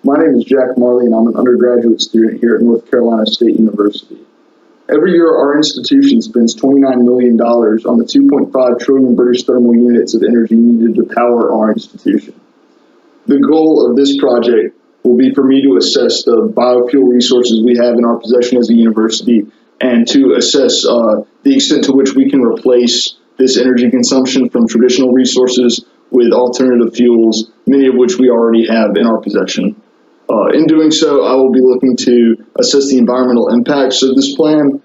My name is Jack Marley, and I'm an undergraduate student here at North Carolina State University. Every year, our institution spends $29 million on the 2.5 trillion British thermal units of energy needed to power our institution. The goal of this project will be for me to assess the biofuel resources we have in our possession as a university and to assess the extent to which we can replace this energy consumption from traditional resources with alternative fuels, many of which we already have in our possession. In doing so, I will be looking to assess the environmental impacts of this plan,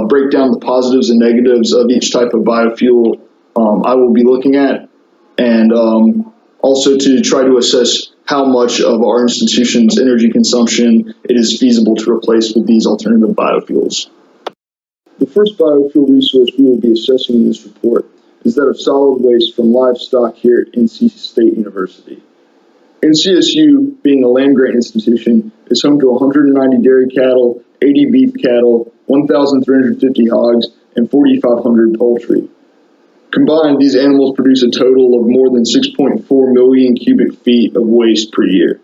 break down the positives and negatives of each type of biofuel I will be looking at, and also to try to assess how much of our institution's energy consumption it is feasible to replace with these alternative biofuels. The first biofuel resource we will be assessing in this report is that of solid waste from livestock here at NC State University. NCSU, being a land-grant institution, is home to 190 dairy cattle, 80 beef cattle, 1,350 hogs, and 4,500 poultry. Combined, these animals produce a total of more than 6.4 million cubic feet of waste per year.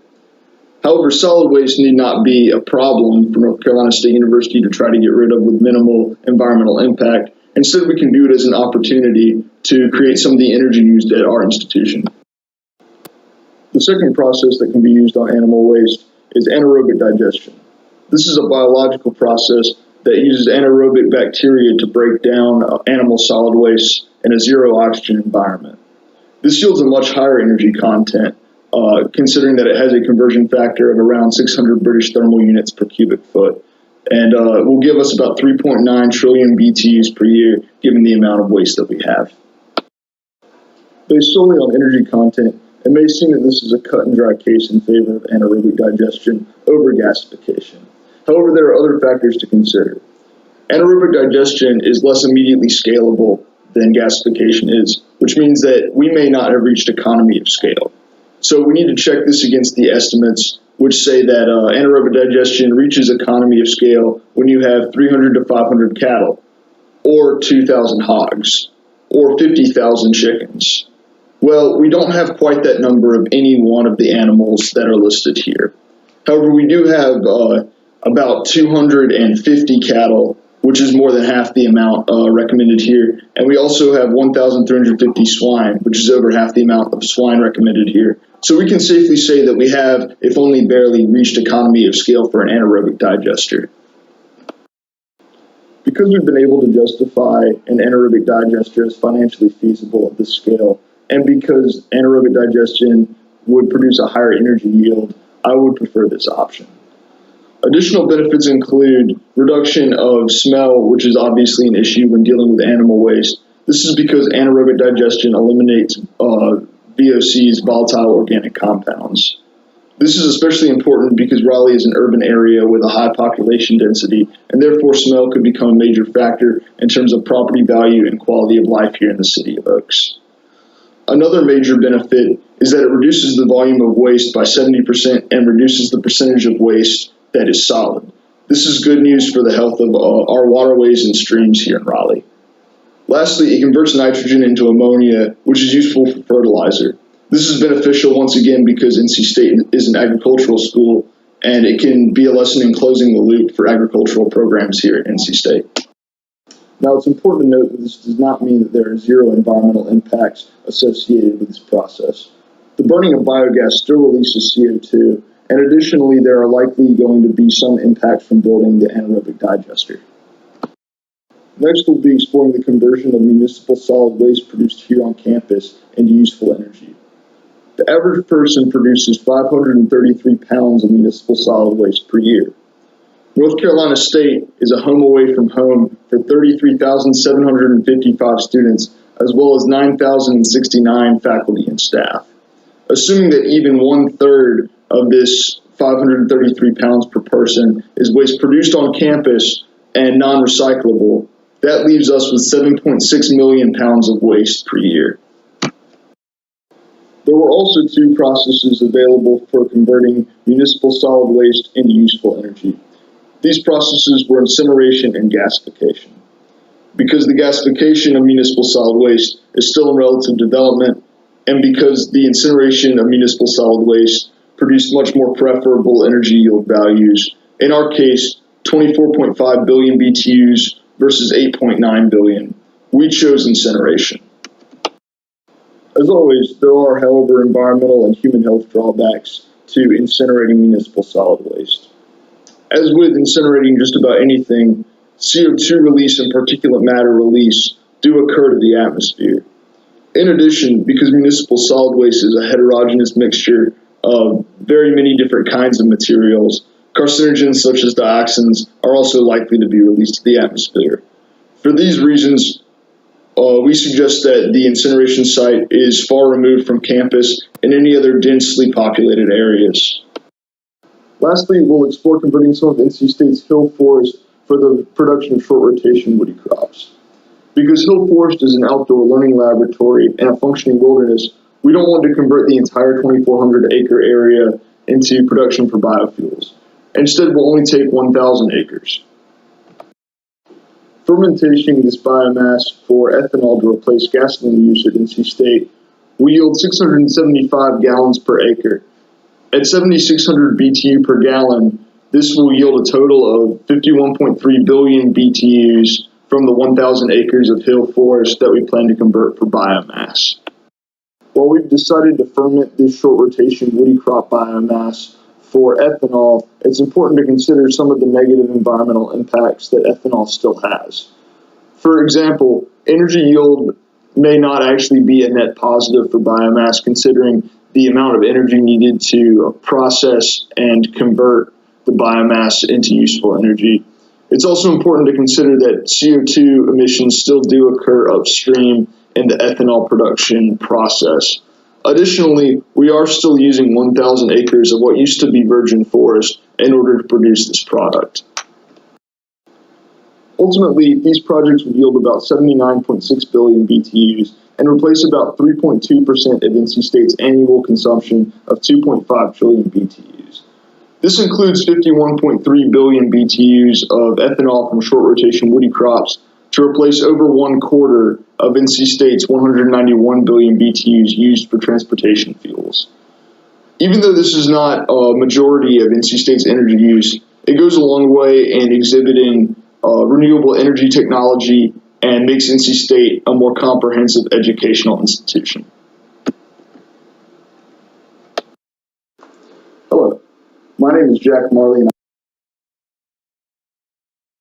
However, solid waste need not be a problem for North Carolina State University to try to get rid of with minimal environmental impact. Instead, we can view it as an opportunity to create some of the energy used at our institution. The second process that can be used on animal waste is anaerobic digestion. This is a biological process that uses anaerobic bacteria to break down animal solid waste in a zero oxygen environment. This yields a much higher energy content, considering that it has a conversion factor of around 600 British thermal units per cubic foot, and will give us about 3.9 trillion BTUs per year, given the amount of waste that we have. Based solely on energy content, it may seem that this is a cut and dry case in favor of anaerobic digestion over gasification. However, there are other factors to consider. Anaerobic digestion is less immediately scalable than gasification is, which means that we may not have reached economy of scale. So we need to check this against the estimates, which say that anaerobic digestion reaches economy of scale when you have 300 to 500 cattle, or 2,000 hogs, or 50,000 chickens. Well, we don't have quite that number of any one of the animals that are listed here. However, we do have about 250 cattle, which is more than half the amount recommended here. And we also have 1,350 swine, which is over half the amount of swine recommended here. So we can safely say that we have, if only barely, reached economy of scale for an anaerobic digester. Because we've been able to justify an anaerobic digester as financially feasible at this scale, and because anaerobic digestion would produce a higher energy yield, I would prefer this option. Additional benefits include reduction of smell, which is obviously an issue when dealing with animal waste. This is because anaerobic digestion eliminates VOCs, volatile organic compounds. This is especially important because Raleigh is an urban area with a high population density, and therefore smell could become a major factor in terms of property value and quality of life here in the city of Oaks. Another major benefit is that it reduces the volume of waste by 70% and reduces the percentage of waste that is solid. This is good news for the health of our waterways and streams here in Raleigh. Lastly, it converts nitrogen into ammonia, which is useful for fertilizer. This is beneficial once again because NC State is an agricultural school, and it can be a lesson in closing the loop for agricultural programs here at NC State. Now, it's important to note that this does not mean that there are zero environmental impacts associated with this process. The burning of biogas still releases CO2, and additionally, there are likely going to be some impact from building the anaerobic digester. Next, we'll be exploring the conversion of municipal solid waste produced here on campus into useful energy. The average person produces 533 pounds of municipal solid waste per year. North Carolina State is a home away from home for 33,755 students, as well as 9,069 faculty and staff. Assuming that even 1/3 of this 533 pounds per person is waste produced on campus and non-recyclable, that leaves us with 7.6 million pounds of waste per year. There were also two processes available for converting municipal solid waste into useful energy. These processes were incineration and gasification. Because the gasification of municipal solid waste is still in relative development, and because the incineration of municipal solid waste produced much more preferable energy yield values. In our case, 24.5 billion BTUs versus 8.9 billion. We chose incineration. As always, there are, however, environmental and human health drawbacks to incinerating municipal solid waste. As with incinerating just about anything, CO2 release and particulate matter release do occur to the atmosphere. In addition, because municipal solid waste is a heterogeneous mixture of very many different kinds of materials, carcinogens such as dioxins are also likely to be released to the atmosphere. For these reasons, we suggest that the incineration site is far removed from campus and any other densely populated areas. Lastly, we'll explore converting some of NC State's hill forest for the production of short rotation woody crops. Because hill forest is an outdoor learning laboratory and a functioning wilderness, we don't want to convert the entire 2,400 acre area into production for biofuels. Instead, we'll only take 1,000 acres. Fermentation this biomass for ethanol to replace gasoline use at NC State will yield 675 gallons per acre. At 7,600 BTU per gallon, this will yield a total of 51.3 billion BTUs from the 1,000 acres of hill forest that we plan to convert for biomass. While we've decided to ferment this short rotation woody crop biomass for ethanol, it's important to consider some of the negative environmental impacts that ethanol still has. For example, energy yield may not actually be a net positive for biomass, considering the amount of energy needed to process and convert the biomass into useful energy. It's also important to consider that CO2 emissions still do occur upstream in the ethanol production process. Additionally, we are still using 1,000 acres of what used to be virgin forest in order to produce this product. Ultimately, these projects would yield about 79.6 billion BTUs and replace about 3.2% of NC State's annual consumption of 2.5 trillion BTUs. This includes 51.3 billion BTUs of ethanol from short rotation woody crops to replace over 1/4 of NC State's 191 billion BTUs used for transportation fuels. Even though this is not a majority of NC State's energy use, it goes a long way in exhibiting renewable energy technology and makes NC State a more comprehensive educational institution. Hello, my name is Jack Marley.